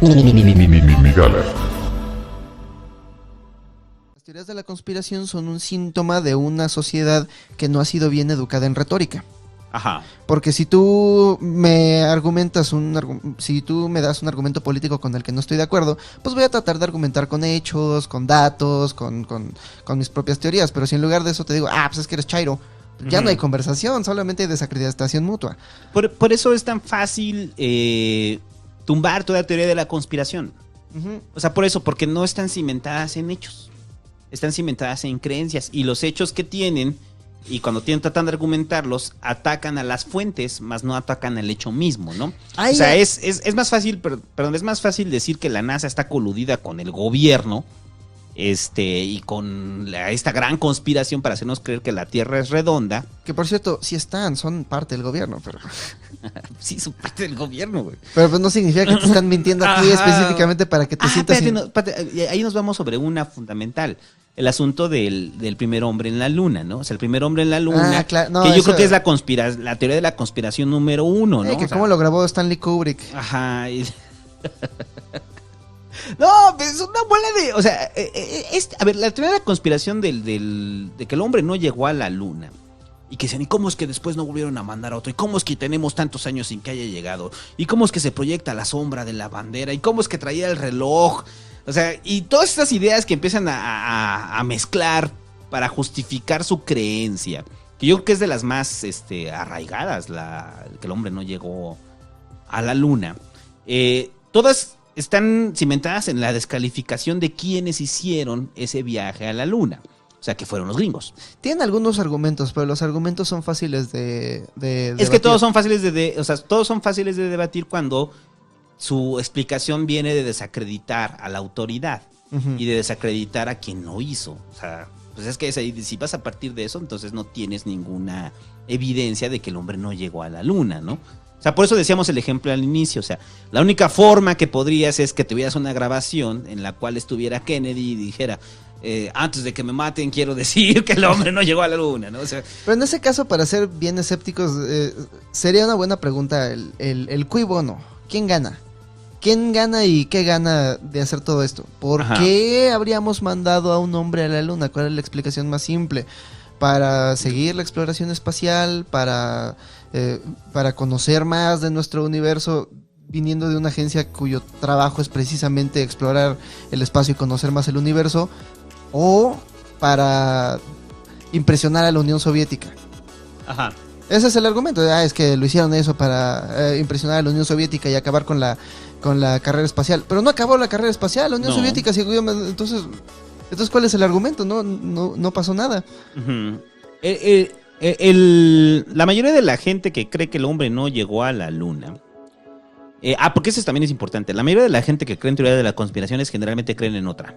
Migala. Las teorías de la conspiración son un síntoma de una sociedad que no ha sido bien educada en retórica. Ajá. Porque si tú me argumentas si tú me das un argumento político con el que no estoy de acuerdo, pues voy a tratar de argumentar con hechos, con datos, con mis propias teorías. Pero si en lugar de eso te digo, pues es que eres chairo, ya no hay conversación, solamente hay desacreditación mutua. Por eso es tan fácil tumbar toda teoría de la conspiración. O sea, por eso, porque no están cimentadas en hechos. Están cimentadas en creencias. Y los hechos que tienen, y cuando tratan de argumentarlos, atacan a las fuentes, más no atacan al hecho mismo, ¿no? O sea, es más fácil, es más fácil decir que la NASA está coludida con el gobierno, y con esta gran conspiración para hacernos creer que la Tierra es redonda. Que por cierto, sí son parte del gobierno, pero... Sí, son parte del gobierno, güey. Pero pues no significa que te están mintiendo a ti específicamente para que te sientas... Espérate, ahí nos vamos sobre una fundamental. El asunto del primer hombre en la luna, ¿no? O sea, el primer hombre en la luna, claro, no, que yo creo que es la teoría de la conspiración número 1, ¿no? Que cómo lo grabó Stanley Kubrick. Ajá. No, pues es una bola de... O sea, a ver, la teoría de la conspiración de que el hombre no llegó a la luna. Y que dicen, ¿y cómo es que después no volvieron a mandar a otro? ¿Y cómo es que tenemos tantos años sin que haya llegado? ¿Y cómo es que se proyecta la sombra de la bandera? ¿Y cómo es que traía el reloj? O sea, y todas estas ideas que empiezan a mezclar para justificar su creencia, que yo creo que es de las más arraigadas, que el hombre no llegó a la luna. Todas están cimentadas en la descalificación de quienes hicieron ese viaje a la luna. O sea, que fueron los gringos. Tienen algunos argumentos, pero los argumentos son fáciles de es que todos son fáciles todos son fáciles de debatir cuando su explicación viene de desacreditar a la autoridad y de desacreditar a quien lo hizo. O sea, pues es que si vas a partir de eso, entonces no tienes ninguna evidencia de que el hombre no llegó a la luna, ¿no? O sea, por eso decíamos el ejemplo al inicio. O sea, la única forma que podrías es que tuvieras una grabación en la cual estuviera Kennedy y dijera, antes de que me maten quiero decir que el hombre no llegó a la luna, ¿no? O sea, pero en ese caso, para ser bien escépticos, sería una buena pregunta el cui bono. ¿Quién gana? ¿Quién gana y qué gana de hacer todo esto? ¿Por qué habríamos mandado a un hombre a la luna? ¿Cuál es la explicación más simple? ¿Para seguir la exploración espacial? ¿Para conocer más de nuestro universo? Viniendo de una agencia cuyo trabajo es precisamente explorar el espacio y conocer más el universo. ¿O para impresionar a la Unión Soviética? Ajá. Ese es el argumento. Es que lo hicieron eso para impresionar a la Unión Soviética y acabar con la carrera espacial. Pero no acabó la carrera espacial. La Unión Soviética siguió. Entonces, ¿cuál es el argumento? No pasó nada. Uh-huh. La mayoría de la gente que cree que el hombre no llegó a la luna. Porque eso también es importante. La mayoría de la gente que cree en teoría de la conspiración generalmente creen en otra.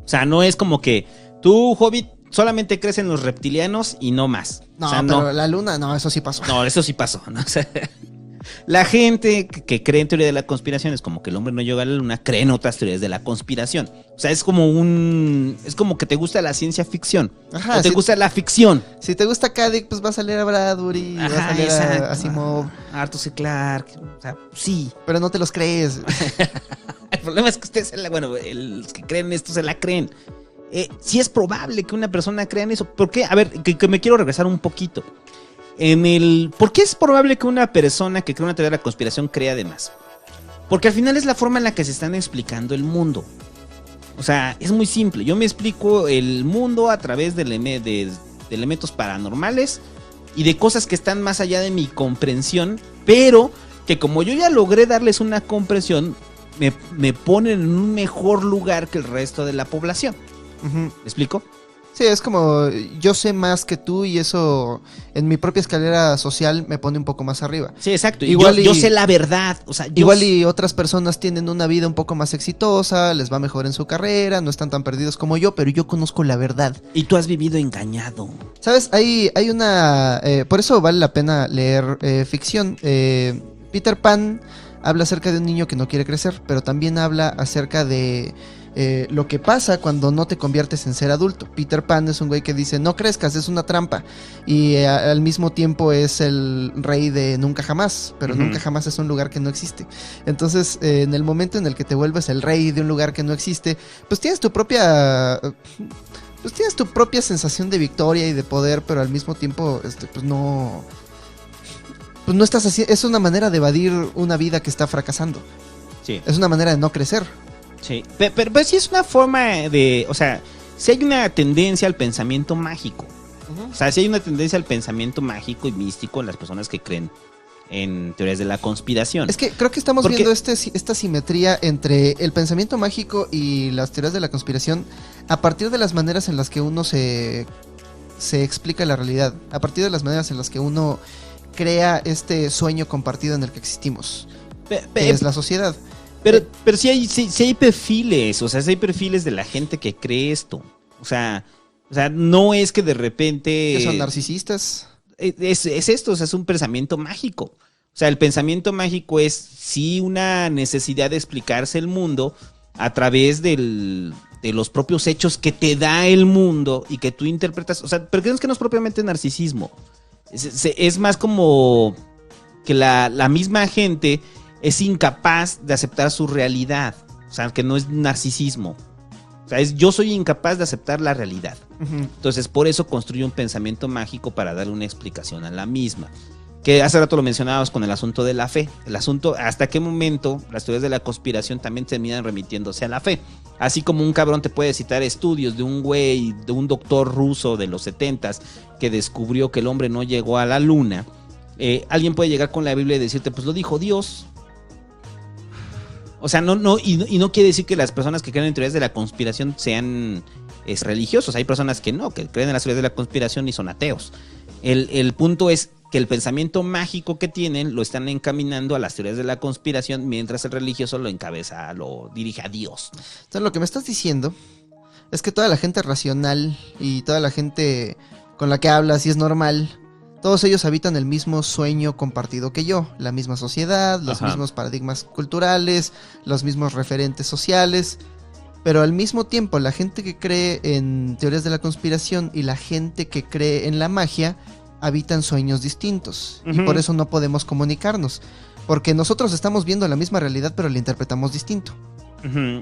O sea, no es como que tú, Hobbit, solamente crees en los reptilianos y no más. No, o sea, pero la luna, no, eso sí pasó. No, eso sí pasó, ¿no? O sea, la gente que cree en teoría de la conspiración es como que el hombre no llegó a la luna, cree en otras teorías de la conspiración. O sea, es como que te gusta la ciencia ficción. Ajá, o te gusta la ficción. Si te gusta Kadik, pues va a salir a Bradbury, va a salir a Asimov. Arthur C. Clarke, o sea, sí. Pero no te los crees. El problema es que ustedes, los que creen esto se la creen. Sí es probable que una persona crea en eso. ¿Por qué? A ver, que me quiero regresar un poquito. ¿Por qué es probable que una persona que cree una teoría de la conspiración crea de más? Porque al final es la forma en la que se están explicando el mundo. O sea, es muy simple. Yo me explico el mundo a través de elementos paranormales y de cosas que están más allá de mi comprensión, pero que como yo ya logré darles una comprensión, me ponen en un mejor lugar que el resto de la población. ¿Me explico? Sí, es como yo sé más que tú y eso en mi propia escalera social me pone un poco más arriba. Sí, exacto. Igual yo sé la verdad. O sea, y otras personas tienen una vida un poco más exitosa, les va mejor en su carrera, no están tan perdidos como yo, pero yo conozco la verdad. Y tú has vivido engañado. ¿Sabes? Hay una... por eso vale la pena leer ficción. Peter Pan habla acerca de un niño que no quiere crecer, pero también habla acerca de lo que pasa cuando no te conviertes en ser adulto. Peter Pan es un güey que dice, no crezcas, es una trampa. Y al mismo tiempo es el rey de Nunca Jamás, pero Nunca Jamás es un lugar que no existe. Entonces, en el momento en el que te vuelves el rey de un lugar que no existe, pues tienes tu propia sensación de victoria y de poder, pero al mismo tiempo, pues no estás así. Es una manera de evadir una vida que está fracasando. Sí. Es una manera de no crecer. Sí, pero sí es una forma de, o sea, si hay una tendencia al pensamiento mágico. O sea, si hay una tendencia al pensamiento mágico y místico en las personas que creen en teorías de la conspiración. Es que creo que estamos viendo esta simetría entre el pensamiento mágico y las teorías de la conspiración a partir de las maneras en las que uno se explica la realidad, a partir de las maneras en las que uno crea este sueño compartido en el que existimos, que es la sociedad. Pero sí hay perfiles, o sea, sí hay perfiles de la gente que cree esto. O sea, no es que de repente... ¿Que son narcisistas? Es esto, o sea, es un pensamiento mágico. O sea, el pensamiento mágico es sí una necesidad de explicarse el mundo a través de los propios hechos que te da el mundo y que tú interpretas. O sea, pero crees que no es propiamente narcisismo. Es más como que la misma gente es incapaz de aceptar su realidad. O sea, que no es narcisismo. O sea, yo soy incapaz de aceptar la realidad. Entonces, por eso construye un pensamiento mágico para darle una explicación a la misma. Que hace rato lo mencionábamos con el asunto de la fe. El asunto, hasta qué momento las teorías de la conspiración también terminan remitiéndose a la fe. Así como un cabrón te puede citar estudios de un güey, de un doctor ruso de los 70s que descubrió que el hombre no llegó a la luna. Alguien puede llegar con la Biblia y decirte, pues lo dijo Dios. O sea, no quiere decir que las personas que creen en teorías de la conspiración sean religiosos. Hay personas que no, que creen en las teorías de la conspiración y son ateos. El punto es que el pensamiento mágico que tienen lo están encaminando a las teorías de la conspiración, mientras el religioso lo encabeza, lo dirige a Dios. Entonces, lo que me estás diciendo es que toda la gente racional y toda la gente con la que hablas y es normal, todos ellos habitan el mismo sueño compartido que yo, la misma sociedad, los mismos paradigmas culturales, los mismos referentes sociales, pero al mismo tiempo la gente que cree en teorías de la conspiración y la gente que cree en la magia habitan sueños distintos y por eso no podemos comunicarnos, porque nosotros estamos viendo la misma realidad pero la interpretamos distinto.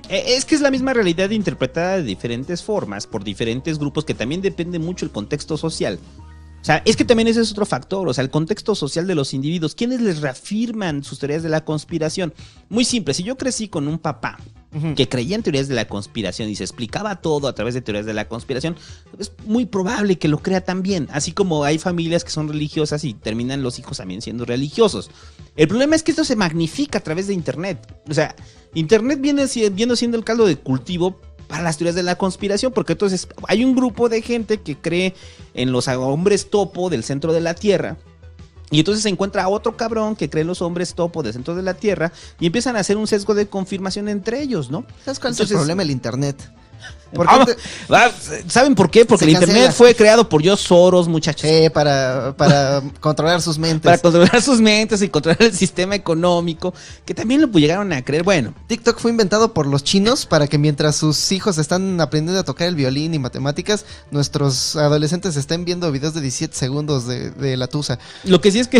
Es que es la misma realidad interpretada de diferentes formas por diferentes grupos, que también depende mucho el contexto social. O sea, es que también ese es otro factor, o sea, el contexto social de los individuos. ¿Quiénes les reafirman sus teorías de la conspiración? Muy simple, si yo crecí con un papá que creía en teorías de la conspiración y se explicaba todo a través de teorías de la conspiración, es muy probable que lo crea también. Así como hay familias que son religiosas y terminan los hijos también siendo religiosos. El problema es que esto se magnifica a través de Internet. O sea, Internet viene siendo el caldo de cultivo para las teorías de la conspiración, porque entonces hay un grupo de gente que cree en los hombres topo del centro de la Tierra, y entonces se encuentra otro cabrón que cree en los hombres topo del centro de la Tierra, y empiezan a hacer un sesgo de confirmación entre ellos, ¿no? ¿Sabes cuál es el problema del Internet? ¿Saben por qué? Porque el Internet fue creado por George Soros, muchachos. Para controlar sus mentes. Para controlar sus mentes y controlar el sistema económico, que también lo llegaron a creer. Bueno, TikTok fue inventado por los chinos para que mientras sus hijos están aprendiendo a tocar el violín y matemáticas, nuestros adolescentes estén viendo videos de 17 segundos de la tusa. Lo que sí es que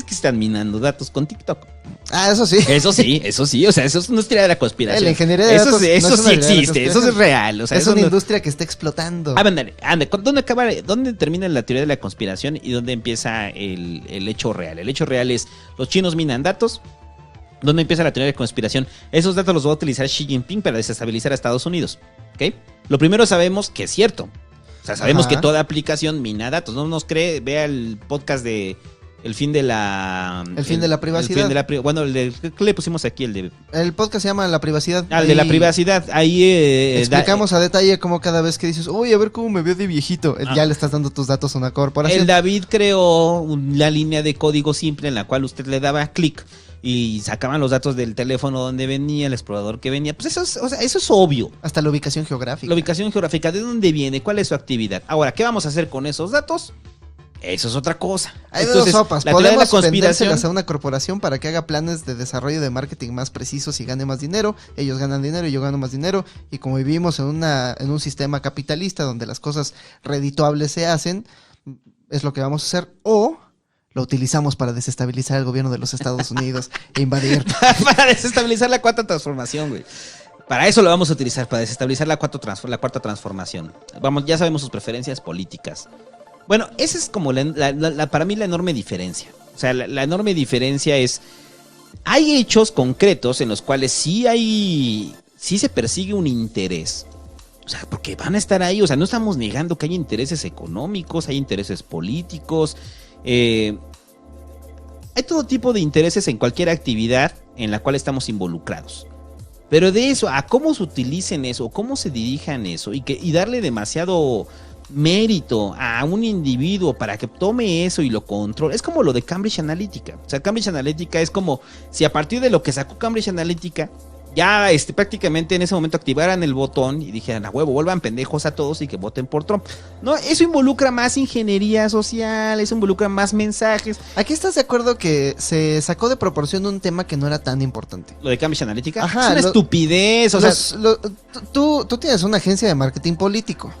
están minando datos con TikTok. Ah, eso sí. Eso sí, o sea, eso no es teoría de la conspiración. La ingeniería de datos eso sí existe, eso es real. O sea, es una industria que está explotando. Ande, ¿dónde termina la teoría de la conspiración y dónde empieza el hecho real? El hecho real es, los chinos minan datos. ¿Dónde empieza la teoría de conspiración? Esos datos los va a utilizar Xi Jinping para desestabilizar a Estados Unidos. ¿Ok? Lo primero, sabemos que es cierto. O sea, sabemos que toda aplicación mina datos. No nos cree, vea el podcast de El fin de la privacidad. ¿Qué le pusimos aquí? El podcast se llama La Privacidad. El de la privacidad. Ahí explicamos a detalle cómo cada vez que dices, uy, a ver cómo me veo de viejito, ya le estás dando tus datos a una corporación. El David creó la línea de código simple en la cual usted le daba clic y sacaban los datos del teléfono donde venía, el explorador que venía. Pues eso es obvio. Hasta la ubicación geográfica. La ubicación geográfica, ¿de dónde viene? ¿Cuál es su actividad? Ahora, ¿qué vamos a hacer con esos datos? Eso es otra cosa. Hay dos sopas. La teoría de la Podemos conspiración vendérselas a una corporación para que haga planes de desarrollo de marketing más precisos y gane más dinero. Ellos ganan dinero y yo gano más dinero. Y como vivimos en un sistema capitalista donde las cosas redituables se hacen, es lo que vamos a hacer. O lo utilizamos para desestabilizar el gobierno de los Estados Unidos e invadir. Para desestabilizar la cuarta transformación, güey. Para eso lo vamos a utilizar, para desestabilizar la cuarta transformación. Vamos, ya sabemos sus preferencias políticas. Bueno, esa es como para mí la enorme diferencia. O sea, la enorme diferencia es... Hay hechos concretos en los cuales sí se persigue un interés. O sea, porque van a estar ahí. O sea, no estamos negando que hay intereses económicos, hay intereses políticos. Hay todo tipo de intereses en cualquier actividad en la cual estamos involucrados. Pero de eso, a cómo se utilicen eso, cómo se dirijan eso y darle demasiado mérito a un individuo para que tome eso y lo controle. Es como lo de Cambridge Analytica. O sea, Cambridge Analytica es como si a partir de lo que sacó Cambridge Analytica ya prácticamente en ese momento activaran el botón y dijeran, a huevo, vuelvan pendejos a todos y que voten por Trump. No, eso involucra más ingeniería social, eso involucra más mensajes. ¿Aquí estás de acuerdo que se sacó de proporción un tema que no era tan importante? Lo de Cambridge Analytica. Ajá, es una estupidez. O sea, tú tienes una agencia de marketing político.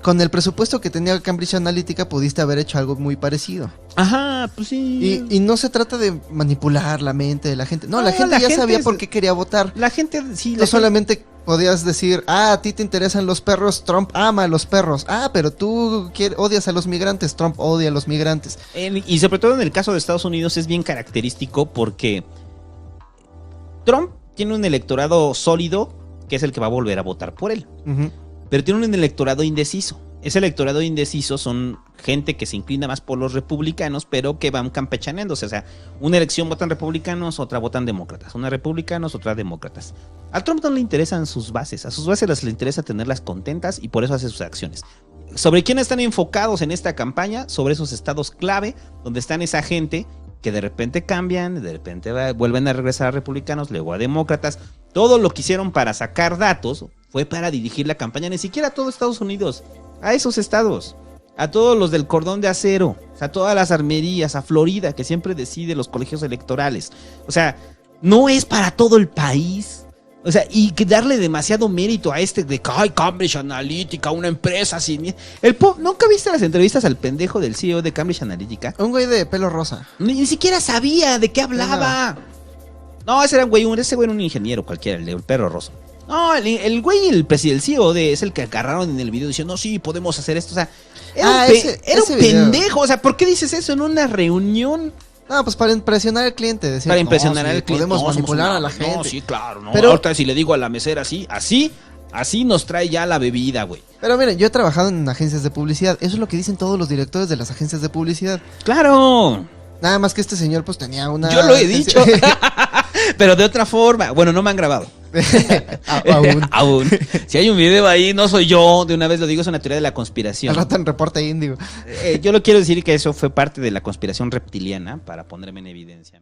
Con el presupuesto que tenía Cambridge Analytica pudiste haber hecho algo muy parecido. Ajá, pues sí. Y no se trata de manipular la mente de la gente. No, la gente ya sabía por qué quería votar. La gente, sí. No solamente podías decir, a ti te interesan los perros, Trump ama a los perros. Pero tú odias a los migrantes, Trump odia a los migrantes. Y sobre todo en el caso de Estados Unidos es bien característico porque Trump tiene un electorado sólido que es el que va a volver a votar por él. Uh-huh. Pero tiene un electorado indeciso. Ese electorado indeciso son gente que se inclina más por los republicanos, pero que van campechaneándose. O sea, una elección votan republicanos, otra votan demócratas. Una republicanos, otra demócratas. A Trump no le interesan sus bases. A sus bases les interesa tenerlas contentas y por eso hace sus acciones. ¿Sobre quién están enfocados en esta campaña? Sobre esos estados clave donde están esa gente que de repente cambian, de repente vuelven a regresar a republicanos, luego a demócratas. Todo lo que hicieron para sacar datos fue para dirigir la campaña, ni siquiera a todo Estados Unidos, a esos estados, a todos los del cordón de acero, a todas las armerías, a Florida, que siempre decide los colegios electorales. O sea, no es para todo el país. O sea, y que darle demasiado mérito a de que hay Cambridge Analytica, una empresa sin... ¿Nunca viste las entrevistas al pendejo del CEO de Cambridge Analytica? Un güey de pelo rosa. Ni siquiera sabía de qué hablaba. No, ese güey era un ingeniero cualquiera, el perro rosa. No, el güey, el CEO es el que agarraron en el video diciendo, no, sí, podemos hacer esto. O sea, era un pendejo. O sea, ¿por qué dices eso en una reunión? No, pues para impresionar al cliente. Decir, para impresionar al cliente. Podemos manipular a la gente. No, sí, claro. No. Pero ahorita si le digo a la mesera así nos trae ya la bebida, güey. Pero miren, yo he trabajado en agencias de publicidad. Eso es lo que dicen todos los directores de las agencias de publicidad. ¡Claro! Nada más que este señor pues tenía una... Yo lo he dicho. Pero de otra forma. Bueno, no me han grabado. Aún. Si hay un video ahí, no soy yo. De una vez lo digo, es una teoría de la conspiración. Al rato en Reporte Índigo. Yo lo quiero decir que eso fue parte de la conspiración reptiliana para ponerme en evidencia.